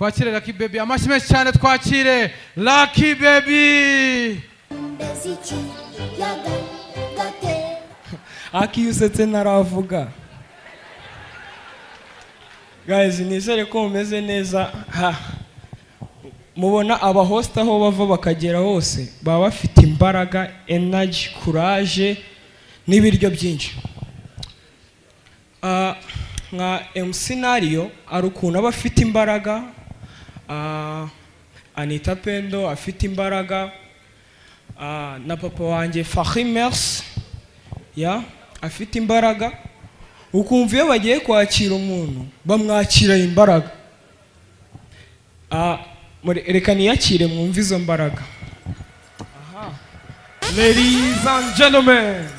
twakire Lucky Baby amashyi menshi cyane twakire Lucky Baby Aki Usetsa naravuga guys nizere ko mumeze neza mubona aba host aho bava bakagera hose baba bafite imbaraga energy courage n'ibiryo byinshi nka MC Nario arukuntu aba afite imbaraga Anita Pendo afite imbaraga na papa wanjye Fahimers afite imbaraga ukumva iyo bagiye kwakira umuntu bamwakira imbaraga reka niyakire mwumva izo mbaraga Ladies and gentlemen,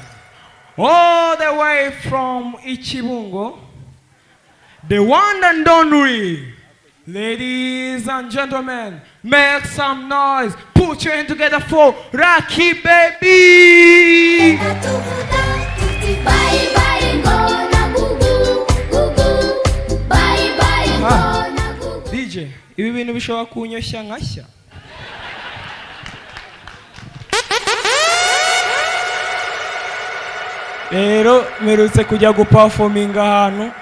all the way from Ichibungo, the one and only. Ladies and gentlemen, make some noise. Put your hand together for Lucky Baby. DJ, ibi bintu bishobora kunyoshya nkashya. Rero merutse kujya guperforminga ahantu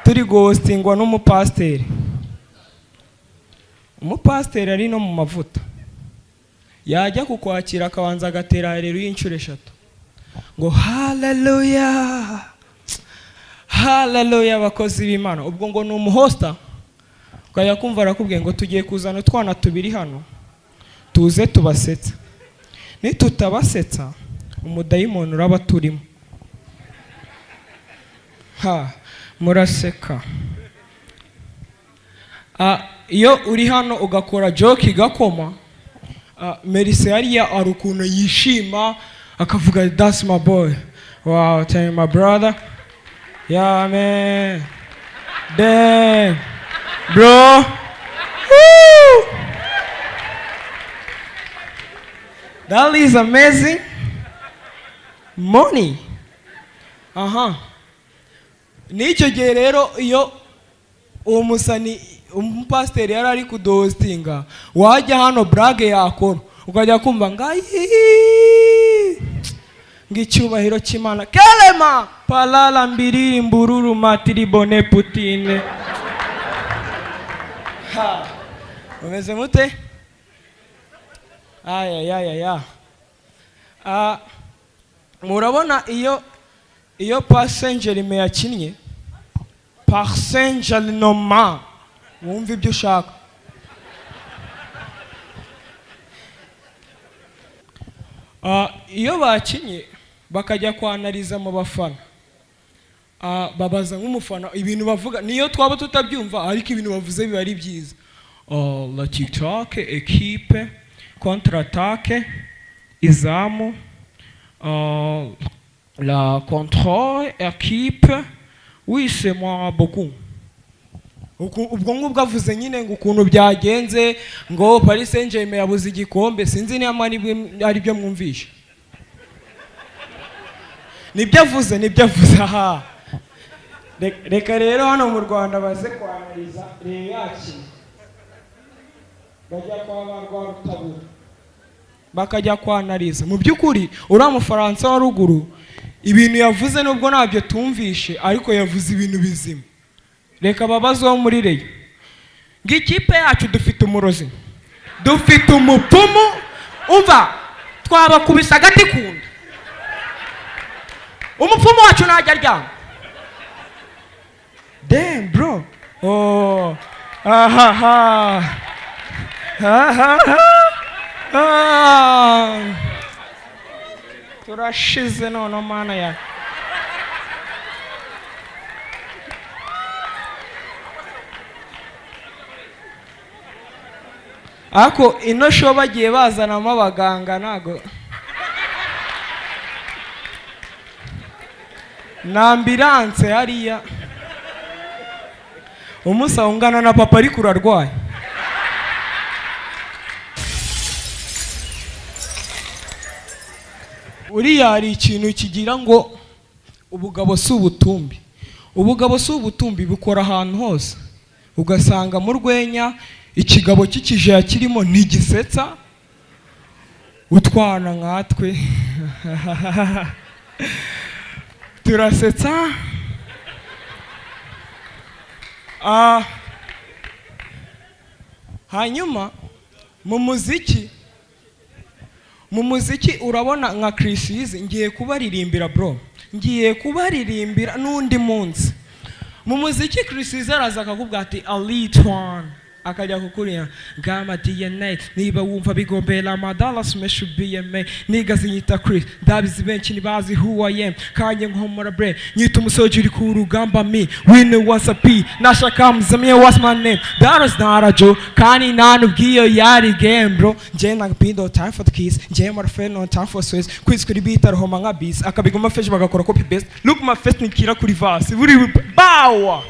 turi ghostingwa n'umupasteri. Umupasteri ari no mu mavuta. Yajya kukwakira akabanza agatera haleluya inshuro 3. Ngo hallelujah. Hallelujah bakozi b'Imana. Ubwo ngo ni umuhosta. Ukajya kumva arakubwiye ngo tugiye kuzana twana tubiri hano. Tuze tubasetsa. Nitutabasetsa umudayimoni uraba turimo. Muraseka. Iyo uri hano ugakora joke igakoma, Merise hariya arukuntu yishima akavuga that's my boy. Wow, tell me my brother. Yeah man. Damn. Bro. Woo! That is amazing. Money. Nicyo gihe rero iyo uwo musani umupasteri yari ari kudohostinga wajya hano brage yakora ukajya kumva ngayi ngicyubahiro cy'Imana kelema palala mbiri mbururu matiri bone putine umeze mute murabona iyo passenger me yakinnye passenger noma wumva ibyo ushaka iyo bakinnye bakajya kwanariza mu bafana babaza nk'umufana ibintu bavuga niyo twaba tutabyumva ariko ibintu bavuze biba ari byiza la TikTok equipe contre-attaque izamu la contrôle équipe oui c'est moi beaucoup ubwo ngubwo avuze nyine ngo ukuntu byagenze ngo Paris Saint-Germain yabuze igikombe sinzi niba ari byo mwumvisha nibyo avuze reka rero hano mu Rwanda baze kwanariza rero yaki bajya kwa barwa rutabura bakajya kwanariza mu byukuri uriya Mufaransa wa ruguru ibintu yavuze nubwo nabyo tumvishe ariko yavuze ibintu bizima reka babazo muri reyo ng'ikipe yacu dufite umurozi dufite umupfumu umva twabakubisa agati kunda umupfumu wacu najya aryama damn bro turashize none mana ya ako ino show bagiye bazanamo abaganga nago na ambulance hariya umusa ungana na papa ari kurarwaye uriya hari ikintu kigira ngo ubugabo si ubutumbi bukora ahantu hose ugasanga mu rwenya ikigabo cy'ikijaya kirimo ntigisetsa utwana nkatwe turasetsa. Hanyuma mu muziki urabona nka Chrisize ngiye kubaririmbira bro, ngiye kubaririmbira n'undi munsi. Mu muziki Chrisize araza akakubwira ati alitwan, akajya kukurira ngama DNA niba wumva bigombera amadala smash BMA niga zinyita Chris ndabizi benshi nibazi who I am kanye nkomora bre nyita umusoji uri ku rugamba me win what's up nashaka mzamye what's my name that is not a joke kani nanu bwiyo yari game bro nje nagapindo time for the keys nje my friend no time for swiss quiz kuri beat arahoma nka beats akabigoma feje bagakora copy paste look my face nikira kuri verse buri bawa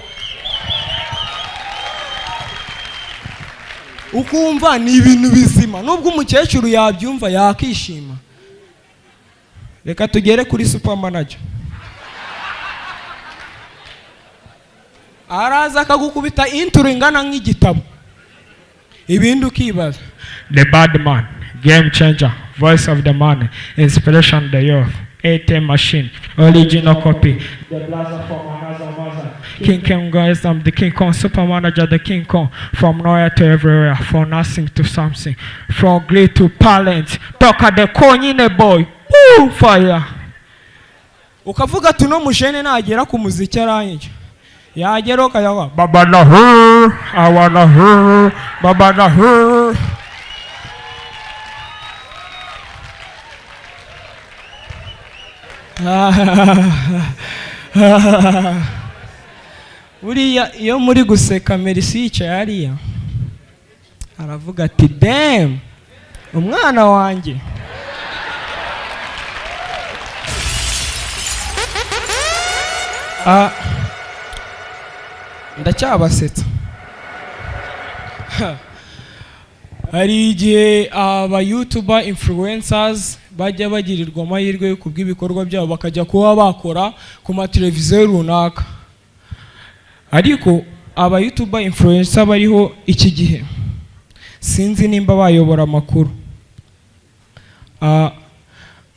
ukumva ni ibintu bizima nubwo umukecuru yabyumva yakishima. Reka tugere kuri super manager. Araza akagukubita intro ingana nk'igitabo ibindi ukibaza. The bad man, game changer, voice of the man, inspiration of the youth, ATM machine, original copy, the blazer from another mother. King Kong guys, I'm the King Kong, super manager, the King Kong, from nowhere to everywhere, from nothing to something, from great to talent. Talk at the coin boy, woo, fire. Ukavuga tuno mujene nagera ku muziki arangije. Yagera ukayaga baba na her, I wanna her, baba na her. Buriya iyo muri guseka Mercy yicaye hariya aravuga ati damn umwana wanjye. Ndacyabasetsa. Hari igihe aba YouTuber influencers bajya bagirirwa amahirwe kubw'ibikorwa byabo bakajya kuba bakora ku mateleviziyo runaka, ariko aba YouTuber influencer bariho iki gihe sinzi nimba bayobora amakuru.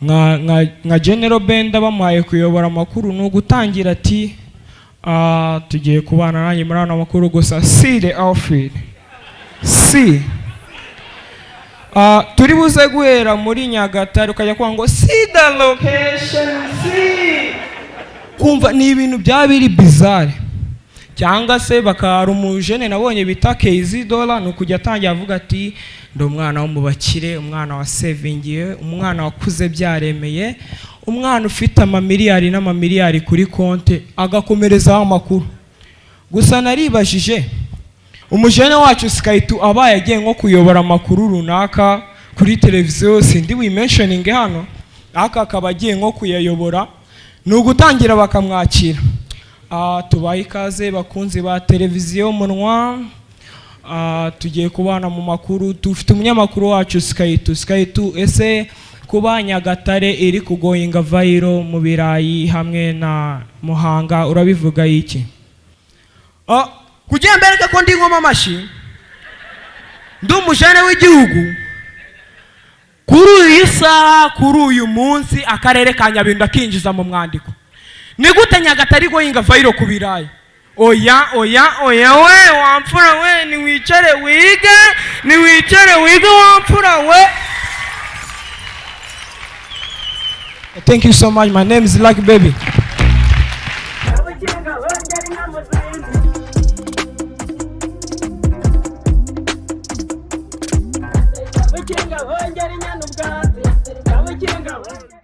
Nka General Benda bamuhaye kuyobora amakuru no gutangira ati tugiye kubana nanjye muri ano makuru gusa see the outfit see turi buze guhera muri Nyagatare ukajya kwa ngo see the location see kumva ni ibintu byabiri bizarre. Cyangwa se bakara umujene nabonye bita kwezi dollar no kujya atangira avuga ati ndo umwana wo mubakire, umwana wa savingiye, umwana wakuze byaremeye, umwana ufite amamiliyari n'amamiliyari kuri konte, agakomerezaho amakuru. Gusa naribajije umujene wacu Skytu abaye agiye nko kuyobora amakuru runaka kuri televiziyo sindi we mentioning hano akaba agiye nko kuyayobora ni ugutangira bakamwakira. Tubaye ikaze bakunzi ba televiziyo munwa, tugiye kubana mu makuru. Dufite umunyamakuru wacu Skytu ese kuba Nyagatare iri kugoyinga viral mu Birayi hamwe na Muhanga urabivuga iki? Kugira mbereka ko ndi ngoma amashi ndi umujene w'igihugu kuri uyu isaha kuri uyu munsi akarere ka Nyabindu akinjiza mu mwandiko. Ni gute Nyagatare goyinga viral ku Birayi? Oya we wamfura we ni wicare wige wamfura we. Thank you so much. My name is Lucky Baby. Kabiri